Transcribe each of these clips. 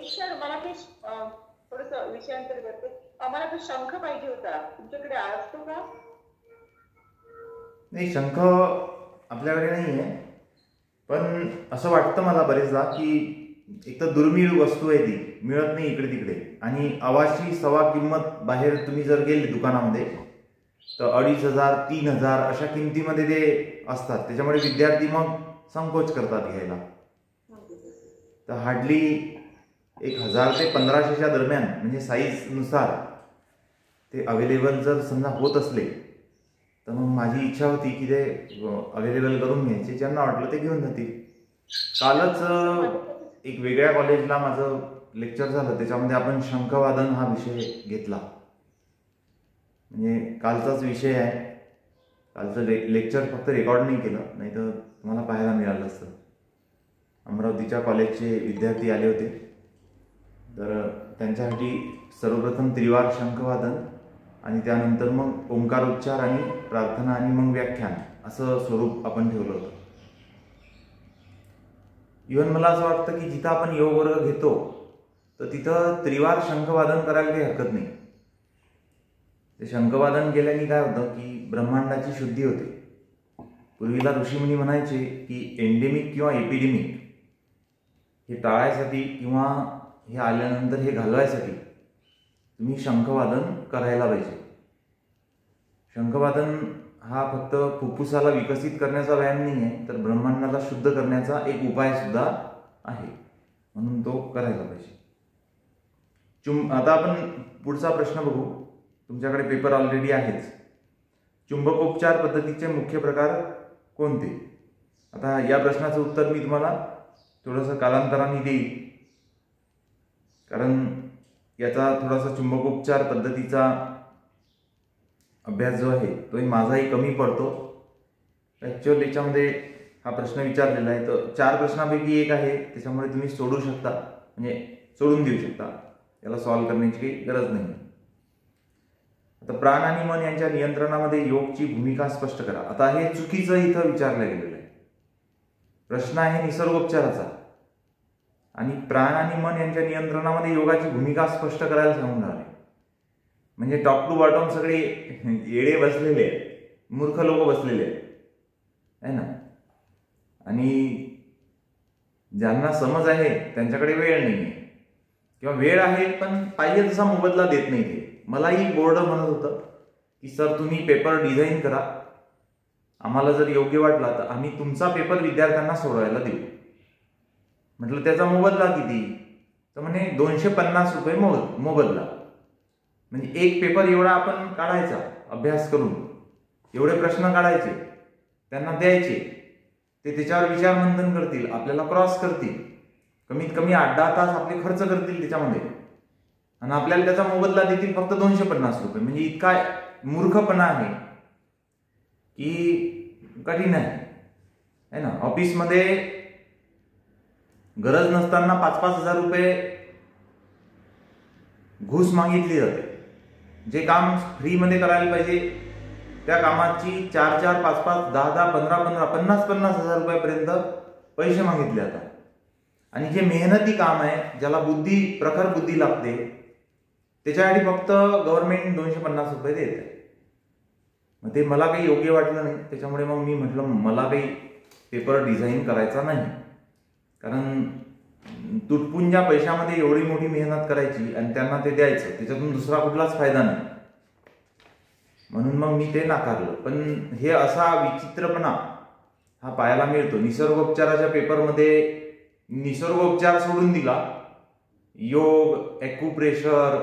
Sir मला काही थोडंसं विषयांतर करते. आम्हाला तो शंख पाहिजे होता, तुमच्याकडे असतो का? नाही, शंख आपल्याकडे नाही आहे, पण असं वाटतं मला बरेचदा की एक तर दुर्मिळ वस्तू आहे, ती मिळत नाही इकडे तिकडे, आणि आवाजची सवा किंमत. बाहेर तुम्ही जर गेले दुकानामध्ये तर 2500 3000 अशा किमतीमध्ये ते असतात. त्याच्यामुळे विद्यार्थी मग संकोच करतात घ्यायला. तर हार्डली 1000 ते 1500च्या दरम्यान, म्हणजे साईजनुसार ते अवेलेबल जर समजा होत असले तर मग माझी इच्छा होती की ते अवेलेबल करून घ्यायचे. ज्यांना वाटलं ते घेऊन जातील. कालच एक वेगळ्या कॉलेजला माझं लेक्चर झालं, त्याच्यामध्ये आपण शंखवादन हा विषय घेतला. म्हणजे कालचाच विषय आहे. कालचं लेक्चर फक्त रेकॉर्ड नाही केलं, नाही तर तुम्हाला पाहायला मिळालं असतं. अमरावतीच्या कॉलेजचे विद्यार्थी आले होते, तर त्यांच्यासाठी सर्वप्रथम त्रिवार शंखवादन आणि त्यानंतर मग ओंकारोच्चार आणि प्रार्थना आणि मग व्याख्यान असं स्वरूप आपण ठेवलं होतं. इव्हन मला असं वाटतं की जिथं आपण योग वर्ग घेतो तर तिथं त्रिवार शंखवादन करायला काही हरकत नाही. ते शंखवादन केल्याने काय होतं की ब्रह्मांडाची शुद्धी होते. पूर्वीला ऋषीमुनी म्हणायचे की एंडेमिक किंवा एपिडेमिक हे टाळायसाठी किंवा हे आल्यानंतर हे घालवायसाठी तुम्ही शंखवादन करायला पाहिजे. शंखवादन हा फक्त फुफ्फुसाला विकसित करण्याचा व्यायाम नाही आहे, तर ब्रह्मांडाला शुद्ध करण्याचा एक उपाय सुद्धा आहे, म्हणून तो करायला पाहिजे. आता आपण पुढचा प्रश्न बघू. तुमच्याकडे पेपर ऑलरेडी आहेच. चुंबकोपचार पद्धतीचे मुख्य प्रकार कोणते? आता या प्रश्नाचं उत्तर मी तुम्हाला थोडंसं कालांतराने देईल, कारण याचा थोडासा चुंबकोपचार पद्धतीचा अभ्यास जो आहे तोही माझाही कमी पडतो. ॲक्च्युअली याच्यामध्ये हा प्रश्न विचारलेला आहे, तर 4 प्रश्नापैकी एक आहे, त्याच्यामुळे तुम्ही सोडू शकता, म्हणजे सोडून देऊ शकता. याला सॉल्व्ह करण्याची काही गरज नाही. आता प्राण आणि मन यांच्या नियंत्रणामध्ये योगची भूमिका स्पष्ट करा. आता हे चुकीचं इथं विचारलं गेलेलं आहे. प्रश्न आहे निसर्गोपचाराचा, आणि प्राण आणि मन यांच्या नियंत्रणामध्ये योगाची भूमिका स्पष्ट करायला सांगून राहिले. म्हणजे टॉप टू बॉटम सगळे येडे बसलेले आहेत, मूर्ख लोक बसलेले आहेत, है ना. आणि ज्यांना समज आहे त्यांच्याकडे वेळ नाही आहे, किंवा वेळ आहे पण पाहिजे तसा मोबदला देत नाही. ते मलाही बोर्ड म्हणत होतं की सर तुम्ही पेपर डिझाईन करा, आम्हाला जर योग्य वाटला तर आम्ही तुमचा पेपर विद्यार्थ्यांना सोडवायला देऊ. म्हटलं त्याचा मोबदला किती? तर म्हणे 250 रुपये मोबदला. म्हणजे एक पेपर एवढा आपण काढायचा अभ्यास करून, एवढे प्रश्न काढायचे, त्यांना द्यायचे, ते त्याच्यावर विचारमंथन करतील, आपल्याला क्रॉस करतील, कमीत कमी 8-10 तास आपले खर्च करतील त्याच्यामध्ये, आणि आपल्याला त्याचा मोबदला देतील फक्त 250 रुपये. म्हणजे इतका मूर्खपणा आहे की कठीण आहे ना. ऑफिसमध्ये गरज नसताना 5-5 हजार रुपये घूस मागितली जाते. जे काम फ्रीमध्ये करायला पाहिजे त्या कामाची 4-4, 5-5, 10-10, 15-15, 50-50 हजार रुपयापर्यंत पैसे मागितले जातात. आणि जे मेहनती काम आहे, ज्याला प्रखर बुद्धी लागते, त्याच्यासाठी फक्त गव्हर्नमेंट 250 रुपये देत आहे. मग ते मला काही योग्य वाटलं नाही. त्याच्यामुळे मग मी म्हटलं मला काही पेपर डिझाईन करायचा नाही, कारण तुटपुंज्या पैशामध्ये एवढी मोठी मेहनत करायची आणि त्यांना ते द्यायचं, त्याच्यातून दुसरा कुठलाच फायदा नाही. म्हणून मग मी ते नाकारलं. पण हे असा विचित्रपणा हा पाहायला मिळतो. निसर्गोपचाराच्या पेपरमध्ये निसर्गोपचार सोडून दिला, योग, ॲक्युप्रेशर,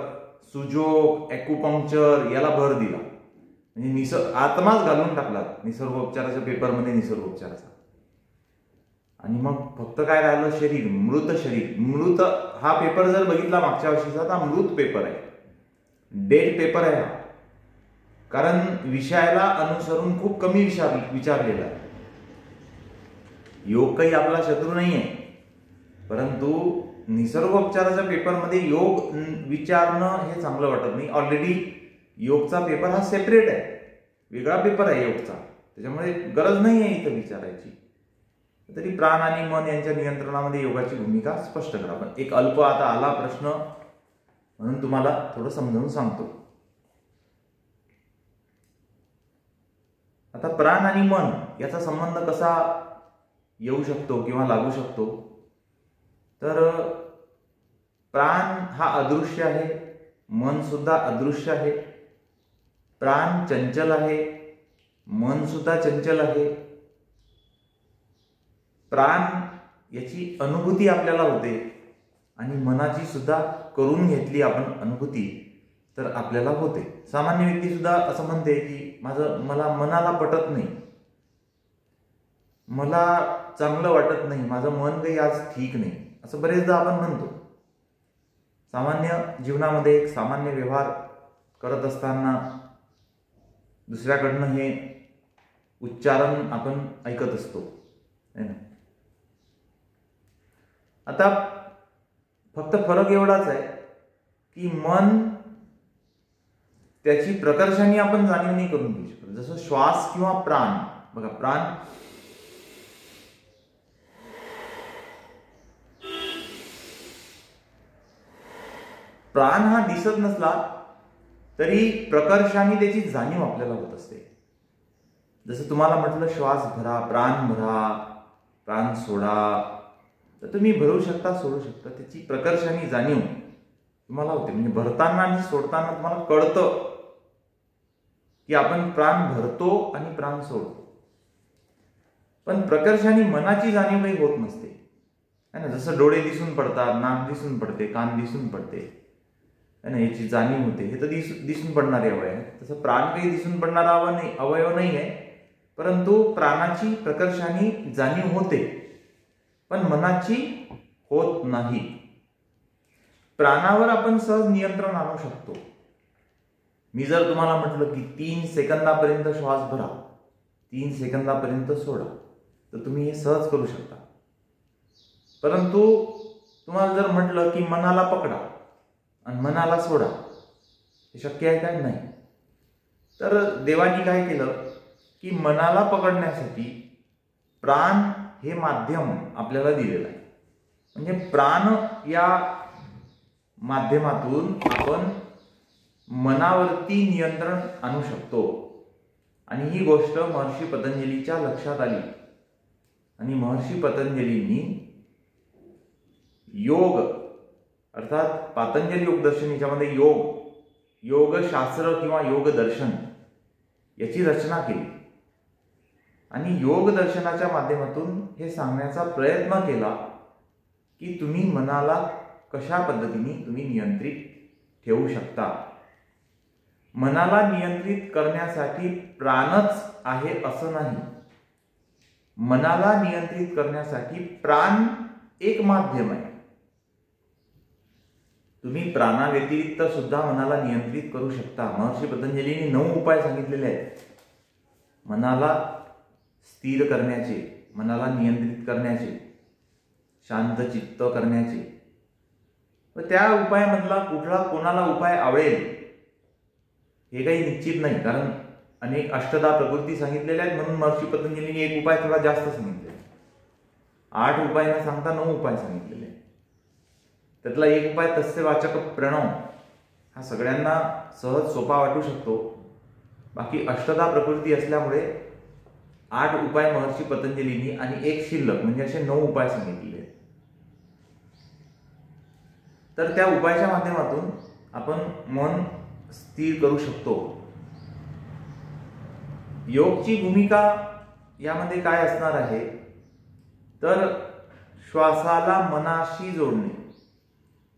सुजोग, ॲक्युपंक्चर याला भर दिला. म्हणजे आत्माच घालून टाकला निसर्गोपचाराच्या पेपरमध्ये निसर्गोपचाराचा. आणि मग फक्त काय राहिलं? शरीर, मृत शरीर. मृत हा पेपर जर बघितला मागच्या वर्षीचा तर मृत पेपर आहे, डेड पेपर आहे हा. कारण विषयाला अनुसरून खूप कमी विचारलेला आहे. योग काही आपला शत्रू नाही आहे, परंतु निसर्गोपचाराच्या पेपरमध्ये योग विचारणं हे चांगलं वाटत नाही. ऑलरेडी योगचा पेपर हा सेपरेट आहे, वेगळा पेपर आहे योगचा, त्याच्यामुळे गरज नाही आहे इथं विचारायची. तरी प्राण आणि मन यांच्या नियंत्रणामध्ये योगाची भूमिका स्पष्ट करा. पण एक अल्प आता आला प्रश्न म्हणून तुम्हाला थोडं समजावून सांगतो. आता प्राण आणि मन याचा संबंध कसा येऊ शकतो किंवा लागू शकतो, तर प्राण हा अदृश्य आहे, मन सुद्धा अदृश्य आहे. प्राण चंचल आहे, मन सुद्धा चंचल आहे. प्राण याची अनुभूती आपल्याला होते आणि मनाची सुद्धा करून घेतली आपण अनुभूती तर आपल्याला होते. सामान्य व्यक्ती सुद्धा असं म्हणते की मला मनाला पटत नाही, मला चांगलं वाटत नाही, माझं मन काही आज ठीक नाही, असं बरेचदा आपण म्हणतो. सामान्य जीवनामध्ये एक सामान्य व्यवहार करत असताना दुसऱ्याकडनं हे उच्चारण आपण ऐकत असतो. आता फक्त फरक एवढाच आहे की मन त्याची प्रकर्षाने आपण जाणीव नाही करून घेऊ शकतो. जसं श्वास किंवा प्राण, बघा प्राण हा दिसत नसला तरी प्रकर्षाने त्याची जाणीव आपल्याला होत असते. जसं तुम्हाला म्हटलं श्वास भरा, प्राण सोडा, तर तुम्ही भरू शकता, सोडू शकता, त्याची प्रकर्षाने जाणीव तुम्हाला होते. म्हणजे भरताना आणि सोडताना तुम्हाला कळतं की आपण प्राण भरतो आणि प्राण सोडतो. पण प्रकर्षाने मनाची जाणीव काही होत नसते, है ना. जसं डोळे दिसून पडतात, नाक दिसून पडते, कान दिसून पडते, है ना, याची जाणीव होते, हे तर दिसून पडणारे अवयव आहे. तसं प्राण काही दिसून पडणारा अवयव नाही आहे, परंतु प्राणाची प्रकर्षाने जाणीव होते पण मनाची होत नाही. प्राणावर आपण सहज नियंत्रण आणू शकतो. मी जर तुम्हाला म्हटलं की 3 सेकंदापर्यंत श्वास भरा, 3 सेकंदापर्यंत सोडा, तर तुम्ही हे सहज करू शकता. परंतु तुम्हाला जर म्हटलं की मनाला पकडा आणि मनाला सोडा, हे शक्य आहे काय? नाही. तर देवानी काय केलं की मनाला पकडण्यासाठी प्राण हे माध्यम आपल्याला दिलेलं आहे. म्हणजे प्राण या माध्यमातून आपण मनावरती नियंत्रण आणू शकतो. आणि ही गोष्ट महर्षी पतंजलीच्या लक्षात आली आणि महर्षी पतंजलींनी योग अर्थात पातंजली योग दर्शन याच्यामध्ये योग शास्त्र किंवा योग दर्शन याची रचना केली आणि योग दर्शनाच्या माध्यमातून हे सांगण्याचा प्रयत्न केला की तुम्ही मनाला कशा पद्धतीने तुम्ही नियंत्रित ठेवू शकता. मनाला नियंत्रित करण्यासाठी प्राणच आहे असं नाही. मनाला नियंत्रित करण्यासाठी प्राण एक माध्यम आहे. तुम्ही प्राणाव्यतिरिक्त सुद्धा मनाला नियंत्रित करू शकता. महर्षी पतंजलीने 9 उपाय सांगितलेले आहेत मनाला स्थिर करण्याचे, मनाला नियंत्रित करण्याचे, शांत चित्त करण्याचे. व त्या उपायामधला कुठला कोणाला उपाय आवडेल हे काही निश्चित नाही, कारण अनेक अष्टदा प्रकृती सांगितलेल्या आहेत म्हणून महर्षी पतंजलीने एक उपाय थोडा जास्त सांगितले. 8 उपाय न सांगता 9 उपाय सांगितलेले. त्यातला एक उपाय तस्य वाचक प्रणव हा सगळ्यांना सहज सोपा वाटू शकतो. बाकी अष्टदा प्रकृती असल्यामुळे 8 उपाय महर्षी पतंजलींनी आणि एक शिल्लक म्हणजे असे 9 उपाय सांगितलेले. तर त्या उपायाच्या माध्यमातून आपण मन स्थिर करू शकतो. योगची भूमिका यामध्ये काय असणार आहे तर श्वासाला मनाशी जोडणे.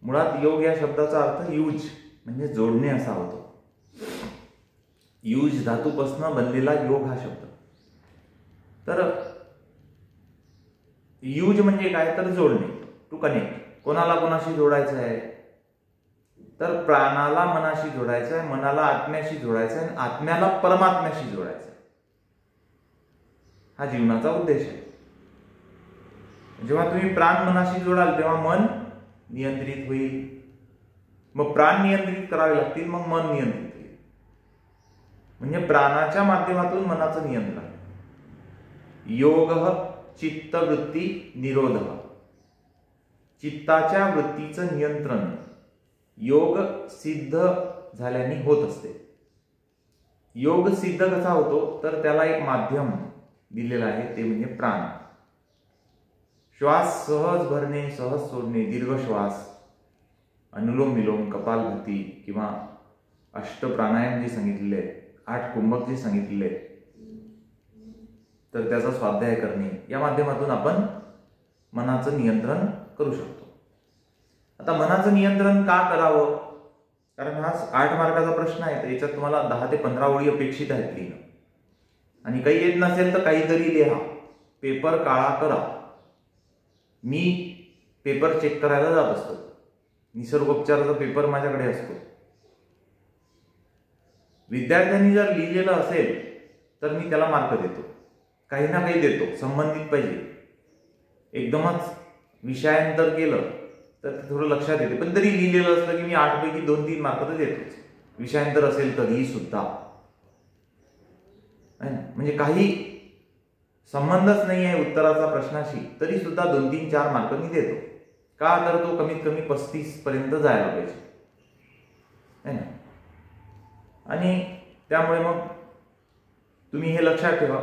मुळात योग या शब्दाचा अर्थ यूज म्हणजे जोडणे असा होतो. यूज धातूपासून बनलेला योग हा शब्द. तर यूज म्हणजे काय तर जोडणे, टू कनेक्ट. कोणाला कोणाशी जोडायचं आहे तर प्राणाला मनाशी जोडायचं आहे, मनाला आत्म्याशी जोडायचं आहे आणि आत्म्याला परमात्म्याशी जोडायचं आहे. हा जीवनाचा उद्देश आहे. जेव्हा तुम्ही प्राण मनाशी जोडाल तेव्हा मन नियंत्रित होईल. मग प्राण नियंत्रित करावे लागतील, मग मन नियंत्रित होईल. म्हणजे प्राणाच्या माध्यमातून मनाचं नियंत्रण. योग चित्तवृत्ती निरोध. चित्ताच्या वृत्तीचं नियंत्रण योग सिद्ध झाल्याने होत असते. योग सिद्ध कसा होतो तर त्याला एक माध्यम दिलेलं आहे, ते म्हणजे प्राण. श्वास सहज भरणे, सहज सोडणे, दीर्घ श्वास, अनुलोम विलोम, कपालभाती किंवा अष्ट प्राणायाम जे सांगितलेले आहेत, 8 कुंभक जे सांगितलेले आहेत, तर त्याचा स्वाध्याय करणे, या माध्यमातून आपण मनाचं नियंत्रण करू शकतो. आता मनाचं नियंत्रण का करावं? कारण हा 8 मार्काचा प्रश्न आहे, तर याच्यात तुम्हाला 10 ते 15 ओळी अपेक्षित आहेत लिहिणं. आणि काही येत नसेल तर काहीतरी लिहा, पेपर काळा करा. मी पेपर चेक करायला जात असतो, निसर्गोपचाराचा पेपर माझ्याकडे असतो. विद्यार्थ्यांनी जर लिहिलेलं असेल तर मी त्याला मार्क देतो, काही ना काही देतो, संबंधित पाहिजे. एकदमच विषयांतर केलं तर थोडं लक्षात येते, पण तरी लिहिलेलं असलं की मी 8 पैकी 2-3 मार्क तर देतोच. विषयांतर असेल तरीही सुद्धा, म्हणजे काही संबंधच नाही आहे उत्तराचा प्रश्नाशी, तरी सुद्धा 2-3-4 मार्क मी देतो. का तर तो कमीत कमी 35 पर्यंत जायला पाहिजे, है ना. आणि त्यामुळे मग तुम्ही हे लक्षात ठेवा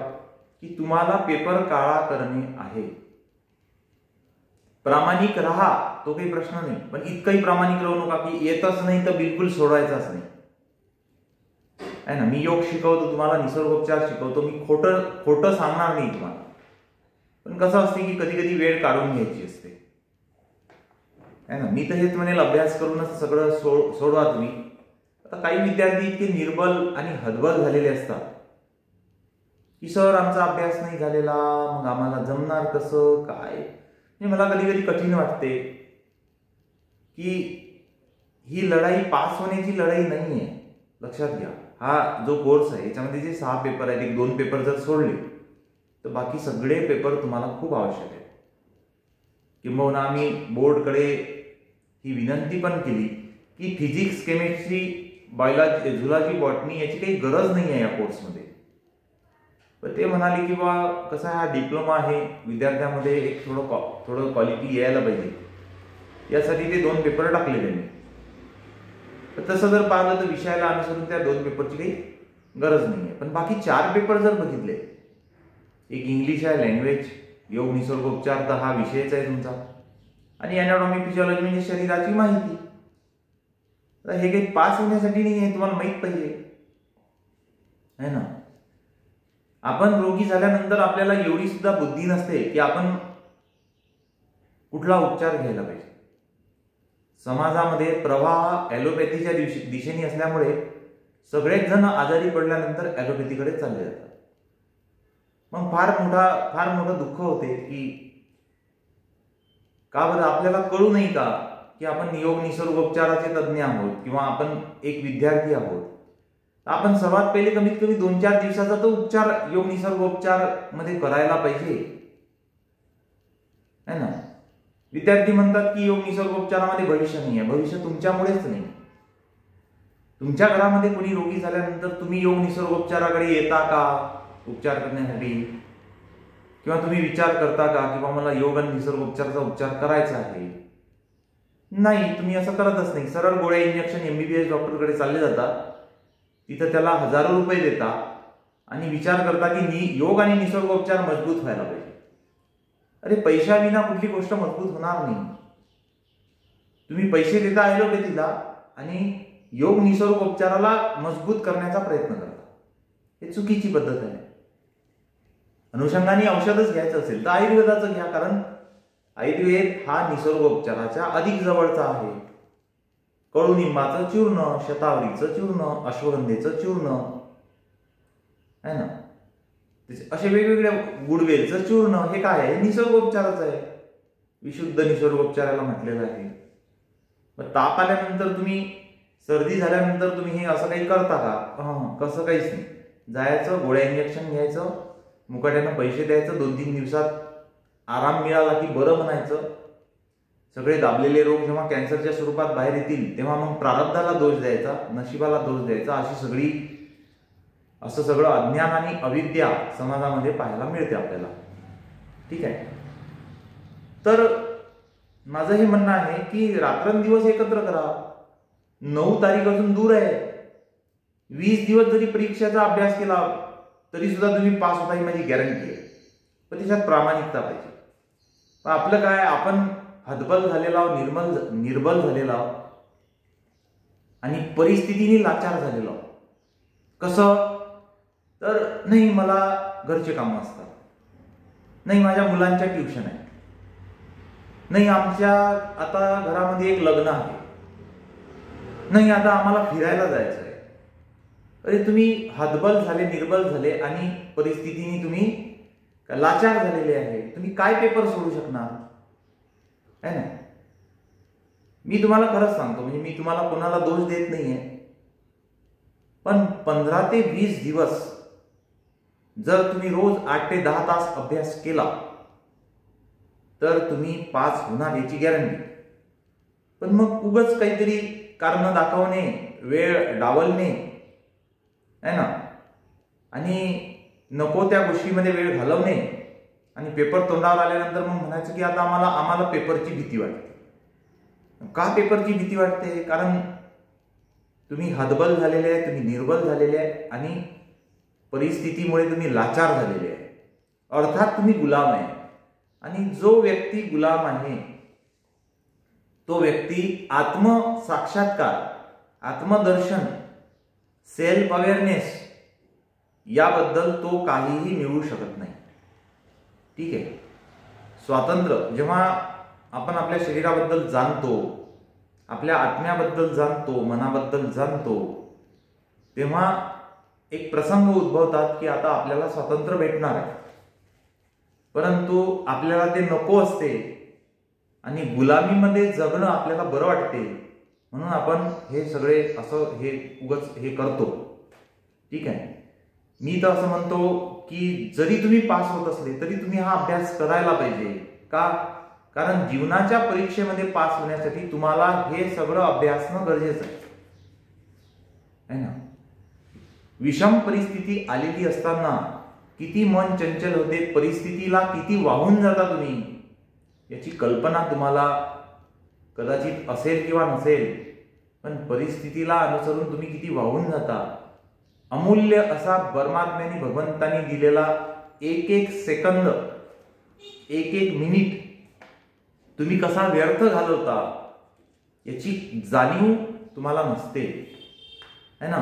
की तुम्हाला पेपर काळा करणे आहे. प्रामाणिक राहा, तो काही प्रश्न नाही, पण इतकंही प्रामाणिक राहू नका की येतच नाही तर बिलकुल सोडायचाच नाही, आहे ना. मी योग शिकवतो तुम्हाला, निसर्गोपचार शिकवतो, मी खोटं सांगणार नाही तुम्हाला. पण कसं असते की कधी कधी वेळ काढून घ्यायची असते, आहे ना. मी तर हेच म्हणेल, अभ्यास करूनच सगळं सोडवा तुम्ही. आता काही विद्यार्थी इतके निर्बल आणि हतबल झालेले असतात की सर आमचा अभ्यास नाही झालेला, मग आम्हाला जमणार कसं काय. मला कधी कधी कठीण वाटते की ही लढाई पास होण्याची लढाई नाही आहे. लक्षात घ्या, हा जो कोर्स आहे याच्यामध्ये जे 6 पेपर आहेत, 1-2 पेपर जर सोडले तर बाकी सगळे पेपर तुम्हाला खूप आवश्यक आहेत. किंबहुना आम्ही बोर्डकडे ही विनंती पण केली की physics, chemistry, biology, zoology, botany याची काही गरज नाही आहे या कोर्समध्ये. पण ते म्हणाले की बा कसा हा डिप्लोमा आहे, विद्यार्थ्यांमध्ये एक थोडं क्वालिटी यायला पाहिजे, यासाठी ते 2 पेपर टाकले त्यांनी. तर तसं जर पाहिलं तर विषयाला अनुसरून त्या 2 पेपरची काही गरज नाही आहे. पण बाकी 4 पेपर जर बघितले, एक इंग्लिश आहे, लँग्वेज, योग निसर्गोपचार तर हा विषयच आहे तुमचा, आणि अॅनाटॉमी फिजिओलॉजी म्हणजे शरीराची माहिती. तर हे काही पास होण्यासाठी नाही आहे, तुम्हाला माहित पाहिजे, है ना. आपण रोगी झाल्यानंतर आपल्याला एवढी सुद्धा बुद्धी नसते की आपण कुठला उपचार घ्यायला पाहिजे. समाजामध्ये प्रवाह ॲलोपॅथीच्या दिशेने असल्यामुळे सगळेच जण आजारी पडल्यानंतर ॲलोपॅथीकडे चालले जातात. मग फार मोठं दुःख होते की का बरं आपल्याला कळू नाही का की आपण योग निसर्गोपचाराचे तज्ज्ञ आहोत किंवा आपण एक विद्यार्थी आहोत. आपण सर्वात पहिले कमीत कमी 2-4 दिवसाचा तो उपचार योग निसर्गोपचार मध्ये करायला पाहिजे, है ना. विद्यार्थी म्हणतात की योग निसर्गोपचारामध्ये भविष्य नाही आहे. भविष्य तुमच्यामुळेच नाही. तुमच्या घरामध्ये कोणी रोगी झाल्यानंतर तुम्ही योग निसर्गोपचाराकडे येता का उपचार करण्यासाठी, किंवा तुम्ही विचार करता का की मला योग आणि निसर्गोपचाराचा उपचार करायचा आहे? नाही, तुम्ही असं करतच नाही. सरळ गोळ्या, इंजेक्शन, MBBS डॉक्टरकडे चालले जाता, तिथं त्याला हजारो रुपये देता आणि विचार करता की योग आणि निसर्गोपचार मजबूत व्हायला पाहिजे. अरे पैशाविना कुठली गोष्ट मजबूत होणार नाही. तुम्ही पैसे देता ॲलोपॅथीला आणि योग निसर्गोपचाराला मजबूत करण्याचा प्रयत्न करता. हे चुकीची पद्धत आहे. अनुषंगाने औषधच घ्यायचं असेल तर आयुर्वेदाचं घ्या, कारण आयुर्वेद हा निसर्गोपचाराच्या अधिक जवळचा आहे. कडुनिंबाचं चूर्ण, शतावरीचं चूर्ण, अश्वगंधेचं चूर्ण, है ना, असे वेगवेगळ्या गुडवेलचं चूर्ण, हे काय आहे? निसर्गोपचाराचं आहे. विशुद्ध निसर्गोपचाराला म्हटलेलं आहे. मग ताप आल्यानंतर तुम्ही, सर्दी झाल्यानंतर तुम्ही हे असं काही करता का? कसं काहीच नाही. जायचं, गोळ्या इंजेक्शन घ्यायचं, मुकाट्यानं पैसे द्यायचं, 2-3 दिवसात आराम मिळाला की बरं म्हणायचं. सगळे दाबलेले रोग जेव्हा कॅन्सरच्या स्वरूपात बाहेर येतील तेव्हा मग प्रारब्धाला दोष द्यायचा, नशिबाला दोष द्यायचा. असं सगळं अज्ञान आणि अविद्या समाजामध्ये पाहायला मिळते आपल्याला. ठीक आहे. तर माझं हे म्हणणं आहे की रात्रंदिवस एकत्र करा. 9 तारीख अजून दूर आहे. 20 दिवस जरी परीक्षेचा अभ्यास केला तरी सुद्धा तुम्ही पास होता ही माझी गॅरंटी आहे. पण त्याच्यात प्रामाणिकता पाहिजे. पण आपलं काय, आपण हतबल झालेला, निर्बल झालेला आणि परिस्थितीने लाचार झालेलो. कसं तर, नाही मला घरचे कामं असतात, नाही माझ्या मुलांच्या ट्युशन आहे, नाही आमच्या आता घरामध्ये एक लग्न आहे, नाही आता आम्हाला फिरायला जायचं आहे. अरे तुम्ही हतबल झाले, निर्बल झाले आणि परिस्थितीने तुम्ही लाचार झालेले आहे. तुम्ही काय पेपर सोडू शकणार आहे ना. मी तुम्हाला खरंच सांगतो, म्हणजे मी तुम्हाला कोणाला दोष देत नाहीये, पण 15 ते 20 दिवस जर तुम्ही रोज 8 ते 10 तास अभ्यास केला तर तुम्ही पास होणार याची गॅरंटी. पण मग उगाच काहीतरी कारण दाखवणे, वेळ डावलणे आहे ना, आणि नको त्या गोष्टीमध्ये वेळ घालवणे आणि पेपर तोंडावर आल्यानंतर मग म्हणायचं की आता आम्हाला पेपरची भीती वाटते. का पेपरची भीती वाटते? कारण तुम्ही हतबल झालेले आहे, तुम्ही निर्बल झालेले आहे आणि परिस्थितीमुळे तुम्ही लाचार झालेले आहे. अर्थात तुम्ही गुलाम आहे. आणि जो व्यक्ती गुलाम आहे तो व्यक्ती आत्मसाक्षात्कार, आत्मदर्शन, सेल्फ अवेअरनेस याबद्दल तो काहीही मिळवू शकत नाही. ठीक आहे. स्वातंत्र्य जेव्हा आपण आपल्या शरीराबद्दल जाणतो, आपल्या आत्म्याबद्दल जाणतो, मनाबद्दल जाणतो, तेव्हा एक प्रसंग उद्भवतात की आता आपल्याला स्वातंत्र्य भेटणार आहे. परंतु आपल्याला ते नको असते आणि गुलामीमध्ये जगणं आपल्याला बरं वाटते, म्हणून आपण हे सगळे असं हे करतो. ठीक आहे. मी तर असं म्हणतो की जरी तुम्ही पास होत असले तरी तुम्ही हा अभ्यास करायला पाहिजे. का? कारण जीवनाच्या परीक्षेमध्ये पास होण्यासाठी तुम्हाला हे सगळं अभ्यासणं गरजेचं आहे ना. विषम परिस्थिती आलेली असताना किती मन चंचल होते, परिस्थितीला किती वाहून जाता तुम्ही, याची कल्पना तुम्हाला कदाचित असेल किंवा नसेल, पण परिस्थितीला अनुसरून तुम्ही किती वाहून जाता. अमूल्य असा परमात्म्याने, भगवंतानी दिलेला एक एक सेकंद, एक एक मिनिट तुम्ही कसा व्यर्थ घालवता याची जाणीव तुम्हाला नसते है ना.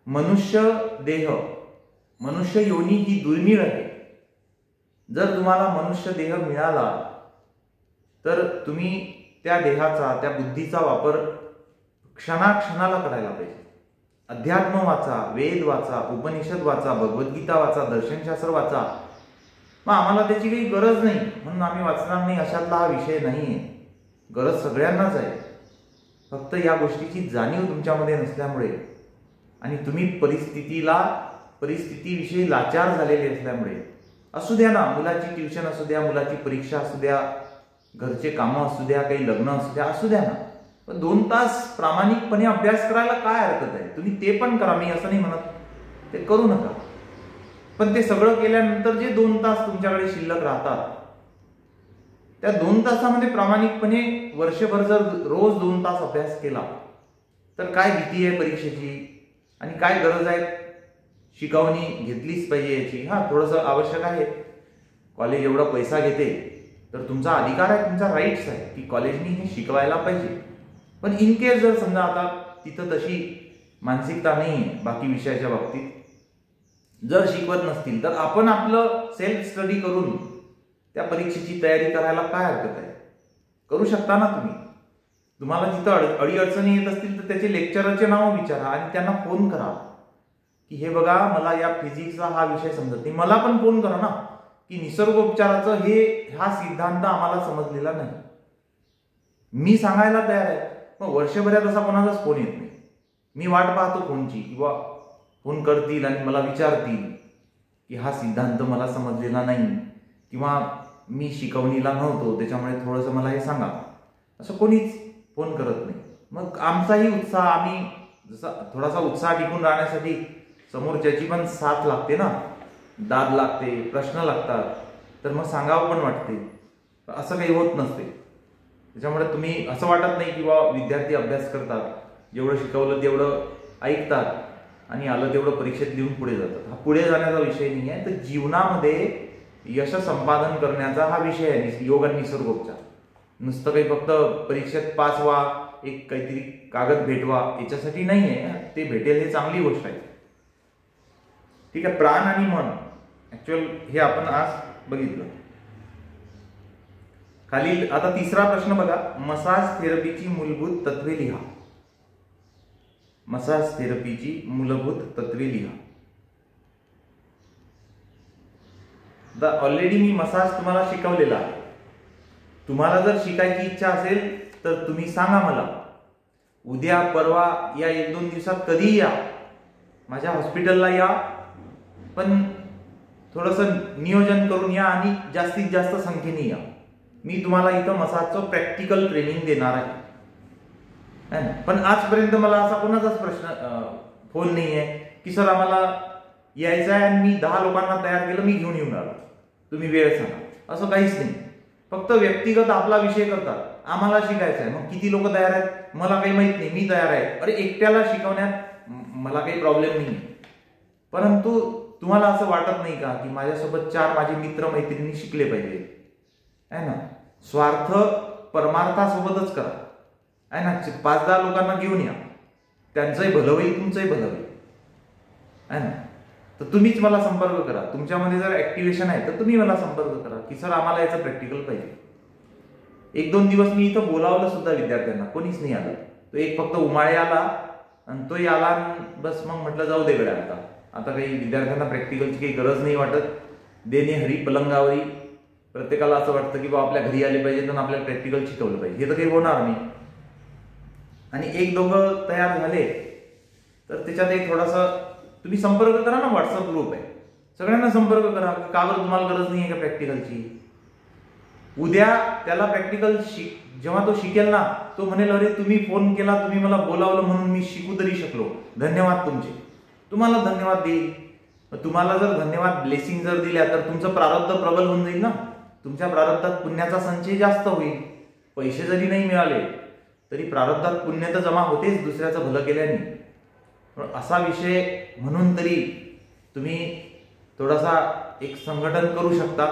मनुष्य देह, मनुष्य योनी ही दुर्मिळ आहे. जर तुम्हाला मनुष्य देह मिळाला तर तुम्ही त्या देहाचा, त्या बुद्धीचा वापर क्षणाक्षणाला करायला पाहिजे. अध्यात्म वाचा, वेद वाचा, उपनिषद वाचा, भगवद्गीता वाचा, दर्शनशास्त्र वाचा. मग आम्हाला त्याची काही गरज नाही म्हणून आम्ही वाचणार नाही अशातला हा विषय नाहीये. गरज सगळ्यांनाच आहे. फक्त या गोष्टीची जाणीव तुमच्यामध्ये नसल्यामुळे आणि तुम्ही परिस्थितीविषयी लाचार झालेले असल्यामुळे, असू द्या ना, मुलाची ट्युशन असू द्या, मुलाची परीक्षा असू द्या, घरचे कामं असू द्या, काही लग्न असू द्या ना, पण 2 तास प्रामाणिकपणे अभ्यास करायला काय हरकत आहे. तुम्ही ते पण करा, मी असं नाही म्हणत ते करू नका. पण ते सगळं केल्यानंतर जे 2 तास तुमच्याकडे शिल्लक राहतात, त्या 2 तासामध्ये प्रामाणिकपणे वर्षभर जर रोज 2 तास अभ्यास केला तर काय भीती आहे परीक्षेची आणि काय गरज आहे. शिकवणी घेतलीच पाहिजे याची. थोडंसं आवश्यक आहे. कॉलेज एवढा पैसा घेते तर तुमचा अधिकार आहे, तुमचा राईट्स आहे की कॉलेजनी हे शिकवायला पाहिजे. पण इन केस जर समजा आता तिथं तशी मानसिकता नाही आहे, बाकी विषयाच्या बाबतीत जर शिकवत नसतील तर आपण आपलं सेल्फ स्टडी करून त्या परीक्षेची तयारी करायला काय हरकत आहे. करू शकता ना तुम्ही. तुम्हाला जिथं अडीअडचणी येत असतील तर त्याचे लेक्चररचे नाव विचारा आणि त्यांना फोन करा की हे बघा मला या फिजिक्सचा हा विषय समजत नाही. मला पण फोन करा ना की निसर्गोपचाराचं हा सिद्धांत आम्हाला समजलेला नाही. मी सांगायला तयार आहे. मग वर्षभरात असा कोणाचाच फोन येत नाही. मी वाट पाहतो फोनची, किंवा फोन करतील आणि मला विचारतील की हा सिद्धांत मला समजलेला नाही किंवा मी शिकवणीला नव्हतो त्याच्यामुळे थोडंसं मला हे सांगा. असं कोणीच फोन करत नाही. मग आमचाही उत्साह, आम्ही जसा थोडासा उत्साह टिकून राहण्यासाठी समोरच्याची पण साथ लागते ना, दाद लागते, प्रश्न लागतात. तर मग सांगावं पण वाटते. असं काही होत नसते. त्याच्यामुळे तुम्ही असं वाटत नाही की बा विद्यार्थी अभ्यास करतात, जेवढं शिकवलं तेवढं ऐकतात आणि आलं तेवढं परीक्षेत लिहून पुढे जातात. हा पुढे जाण्याचा विषय नाही आहे. तर जीवनामध्ये यश संपादन करण्याचा हा विषय आहे योग आणि निसर्गोपचार. नुसतं काही फक्त परीक्षेत पास व्हा, एक काहीतरी कागद भेटवा याच्यासाठी नाही आहे. ते भेटेल हे चांगली गोष्ट आहे. ठीक आहे. प्राण आणि मन ऍक्च्युअल हे आपण आज बघितलं. खालील आता तिसरा प्रश्न बघा. मसाज थेरपीची मूलभूत तत्वे लिहा. मसाज थेरपीची मूलभूत तत्वे लिहा. ऑलरेडी मी मसाज तुम्हाला शिकवलेला आहे. तुम्हाला जर शिकायची इच्छा असेल तर तुम्ही सांगा मला. उद्या परवा या 1-2 दिवसात कधीही या, माझ्या हॉस्पिटलला या, पण थोडंसं नियोजन करून या आणि जास्तीत जास्त संख्येने या. मी तुम्हाला इथं मसाजचं प्रॅक्टिकल ट्रेनिंग देणार आहे. पण आजपर्यंत मला असा कोणाचाच प्रश्न फोन नाही आहे की सर आम्हाला यायचं आहे आणि मी 10 लोकांना तयार केलं, मी घेऊन येऊन आलो, तुम्ही वेळ सांगा. असं काहीच नाही. फक्त व्यक्तिगत आपला विषय करतात. आम्हाला शिकायचं आहे, मग किती लोक तयार आहेत मला काही माहित नाही, मी तयार आहे. अरे एकट्याला शिकवण्यात मला काही प्रॉब्लेम नाही. परंतु तुम्हाला असं वाटत नाही का की माझ्यासोबत 4 माझे मित्र मैत्रिणी शिकले पाहिजे, आहे ना? स्वार्थ परमार्थासोबतच करा, आहे ना? 5-10 लोकांना घेऊन या, त्यांचंही भलं होईल, तुमचंही भलं होईल, आहे ना? तर तुम्हीच मला संपर्क करा. तुमच्यामध्ये जर ऍक्टिव्हेशन आहे तर तुम्ही मला संपर्क करा की सर आम्हाला याचं प्रॅक्टिकल पाहिजे. 1-2 दिवस मी इथं बोलावलं सुद्धा विद्यार्थ्यांना, कोणीच नाही आलं. तो एक फक्त उमाळे आला आणि तोही आला, बस. मग म्हटलं जाऊ दे गड्या, आता काही विद्यार्थ्यांना प्रॅक्टिकलची काही गरज नाही वाटत. देणे हरी पलंगावरी. प्रत्येकाला असं वाटतं की बा आपल्या घरी आले पाहिजे तर आपल्याला प्रॅक्टिकल शिकवलं पाहिजे. हे तर काही होणार नाही. आणि 1-2 तयार झाले तर त्याच्यात एक थोडासा तुम्ही संपर्क करा ना. व्हॉट्सअप ग्रुप आहे, सगळ्यांना संपर्क करा. का बरं तुम्हाला गरज नाही आहे का प्रॅक्टिकलची? उद्या त्याला प्रॅक्टिकल जेव्हा तो शिकेल ना, तो म्हणेल अरे तुम्ही फोन केला, तुम्ही मला बोलावलं म्हणून मी शिकू तरी शकलो, धन्यवाद तुमचे. तुम्हाला धन्यवाद देईल. तुम्हाला जर धन्यवाद ब्लेसिंग जर दिल्या तर तुमचं प्रारब्ध प्रबल होऊन जाईल ना. तुमच्या प्रारब्धात पुण्याचा संचय जास्त होईल. पैसे जरी नाही मिळाले तरी प्रारब्धात पुण्य तर जमा होतेच दुसऱ्याचं भलं केल्याने. असा विषय म्हणून तरी तुम्ही थोडासा एक संघटन करू शकता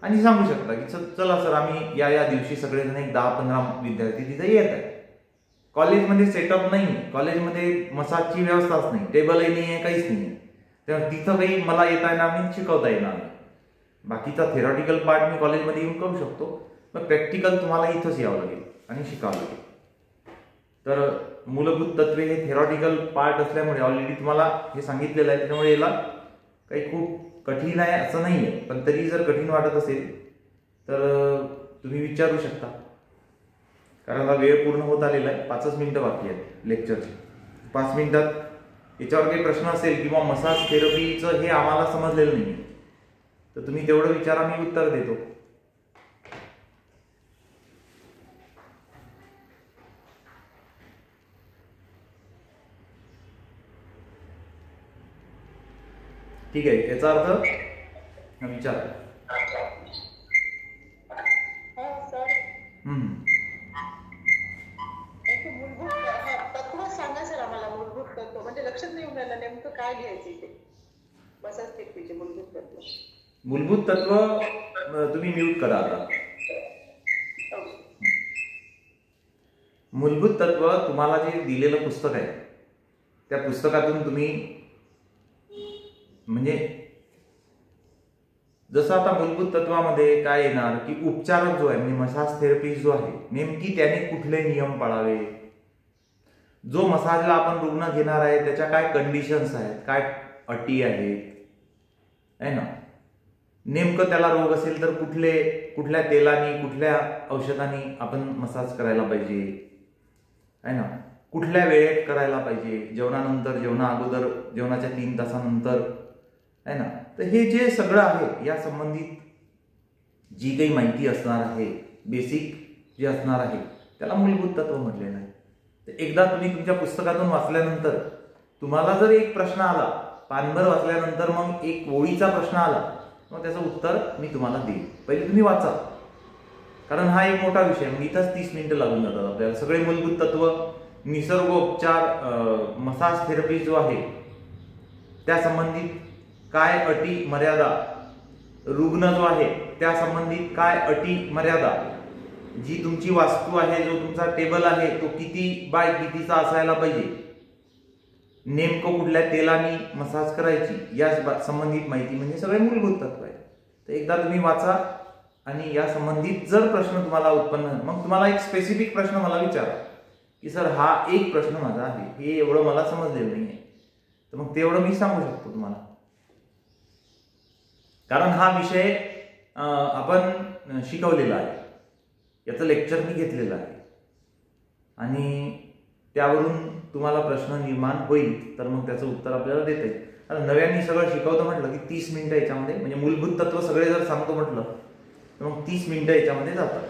आणि सांगू शकता की चला सर आम्ही या दिवशी सगळेजण एक 10-15 विद्यार्थी तिथे येत आहे. कॉलेजमध्ये सेटअप नाही, कॉलेजमध्ये मसाजची व्यवस्थाच नाही, टेबलही नाही आहे, काहीच नाही आहे. तेव्हा तिथं काही मला येता येणार नाही, शिकवता येणार नाही. बाकीचा थेरॉटिकल पार्ट मी कॉलेजमध्ये येऊन करू शकतो, पण प्रॅक्टिकल तुम्हाला इथंच यावं लागेल आणि शिकावं लागेल. तर मूलभूत तत्वे हे थेरॉटिकल पार्ट असल्यामुळे ऑलरेडी तुम्हाला हे सांगितलेलं आहे. त्याच्यामुळे याला काही खूप कठीण आहे असं नाही आहे. पण तरी जर कठीण वाटत असेल तर तुम्ही विचारू शकता. कारण आता वेळ पूर्ण होत आलेला आहे. 5च मिनिटं बाकी आहेत लेक्चरचे. 5 मिनिटात याच्यावर काही प्रश्न असेल किंवा मसाज थेरपीचं हे आम्हाला समजलेलं नाही तर तुम्ही तेवढं विचारा, मी उत्तर देतो. ठीक आहे. याचा अर्थ विचार. तत्व सांगा सर आम्हाला. मूलभूत तत्व म्हणजे लक्षात नाही येऊन राहिलं नेमकं काय लिहायचं इथे. मसाज थेरपीचे मूलभूत तत्व. मूलभूत तत्व तुम्ही म्यूट करा आता. मूलभूत तत्व तुम्हाला जे दिलेलं पुस्तक आहे त्या पुस्तकातून तुम्ही म्हणजे जसं आता मूलभूत तत्वामध्ये काय येणार की उपचारक जो आहे म्हणजे मसाज थेरपी जो आहे नेमकी त्याने कुठले नियम पाळावे, जो मसाजला आपण रुग्ण घेणार आहे त्याच्या काय कंडिशन्स आहेत, काय अटी आहेत, आहे ना. नेमकं त्याला रोग असेल तर कुठल्या तेलानी कुठल्या औषधांनी आपण मसाज करायला पाहिजे, आहे ना. कुठल्या वेळेत करायला पाहिजे, जेवणानंतर, जेवणा अगोदर, जेवणाच्या 3 तासानंतर, आहे ना. तर हे जे सगळं आहे या संबंधित जी काही माहिती असणार आहे, बेसिक जे असणार आहे त्याला मूलभूत तत्व म्हटलेलं आहे. तर एकदा तुम्ही तुमच्या पुस्तकातून वाचल्यानंतर तुम्हाला जर एक प्रश्न आला, पानभर वाचल्यानंतर मग एक ओळीचा प्रश्न आला मग त्याचं उत्तर मी तुम्हाला देईन. पहिले तुम्ही वाचा, कारण हा एक मोठा विषय. मग इथंच 30 मिनिटं लागून जातात आपल्याला. सगळे मूलभूत तत्व, निसर्गोपचार, मसाज थेरपी जो आहे त्या संबंधित काय अटी मर्यादा, रुग्ण जो आहे त्या संबंधित काय अटी मर्यादा, जी तुमची वास्तू आहे, जो तुमचा टेबल आहे तो किती बाय कितीचा असायला पाहिजे, नेमकं कुठल्या तेलाने मसाज करायची या संबंधित माहिती, म्हणजे सगळे मूलभूत तत्व आहे. तर एकदा तुम्ही वाचा आणि या संबंधित जर प्रश्न तुम्हाला उत्पन्न, मग तुम्हाला एक स्पेसिफिक प्रश्न मला विचारा की सर हा एक प्रश्न माझा आहे, हे एवढं मला समजलेलं नाही आहे, तर मग तेवढं मी सांगू शकतो तुम्हाला. कारण हा विषय आपण शिकवलेला आहे, याचं लेक्चर मी घेतलेलं आहे आणि त्यावरून तुम्हाला प्रश्न निर्माण होईल, तर मग त्याचं उत्तर आपल्याला देता येईल. आता नव्याने सगळं शिकवतं म्हटलं की 30 मिनिटं याच्यामध्ये, म्हणजे मूलभूत तत्व सगळे जर सांगतो म्हटलं तर मग 30 मिनिटं याच्यामध्ये जातात.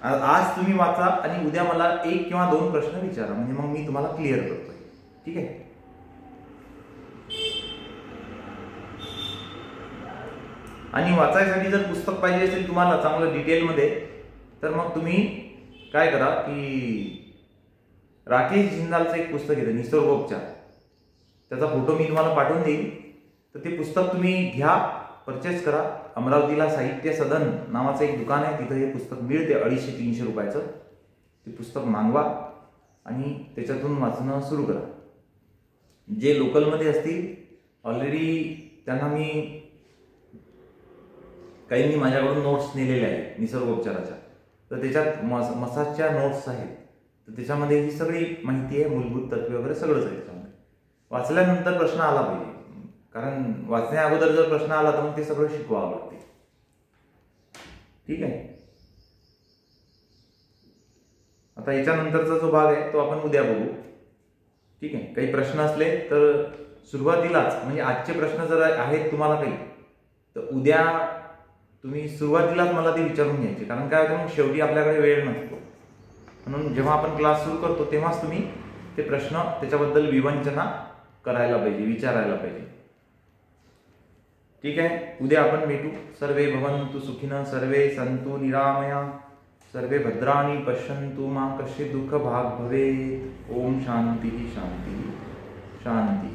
आज तुम्ही वाचा आणि उद्या मला 1 किंवा 2 प्रश्न विचारा, म्हणजे मग मी तुम्हाला क्लिअर करतोय. ठीक आहे. आणि वाचायसाठी जर पुस्तक पाहिजे असेल तुम्हाला चांगलं डिटेलमध्ये, तर मग तुम्ही काय करा की राकेश जिंदालचं एक पुस्तक येतं निसर्गोपचार, त्याचा फोटो मी तुम्हाला पाठवून देईन. तर ते पुस्तक तुम्ही घ्या, परचेस करा. अमरावतीला साहित्य सदन नावाचं एक दुकान आहे, तिथं हे पुस्तक मिळते 250-300 रुपयाचं. ते पुस्तक मागवा आणि त्याच्यातून वाचणं सुरू करा. जे लोकलमध्ये असतील ऑलरेडी त्यांना मी काहींनी माझ्याकडून नोट्स नेलेल्या आहेत निसर्गोपचाराच्या, तर त्याच्यात मसाजच्या नोट्स आहेत. तर त्याच्यामध्ये ही सगळी माहिती आहे, मूलभूत तत्वे वगैरे सगळंच आहे त्याच्यामध्ये. वाचल्यानंतर प्रश्न आला पाहिजे, कारण वाचण्या अगोदर जर प्रश्न आला तर मग ते सगळं शिकवावं लागते. ठीक आहे. आता याच्यानंतरचा जो भाग आहे तो आपण उद्या बघू. ठीक आहे. काही प्रश्न असले तर सुरुवातीलाच, म्हणजे आजचे प्रश्न जर आहेत तुम्हाला काही, तर उद्या तुम्ही सुरुवातीलाच मला ते विचारून घ्यायचे, कारण काय होतं मग शेवटी आपल्याकडे वेळ नसतो. म्हणून जेव्हा आपण क्लास सुरू करतो तेव्हाच तुम्ही ते प्रश्न त्याच्याबद्दल विवंचना करायला पाहिजे, विचारायला पाहिजे. ठीक आहे. उद्या आपण भेटू. सर्वे भवन्तु सुखिनः, सर्वे सन्तु निरामया, सर्वे भद्राणि पश्यन्तु मा कश्चित् दुःखभाग् भवेत्. ओम शांती शांती शांती.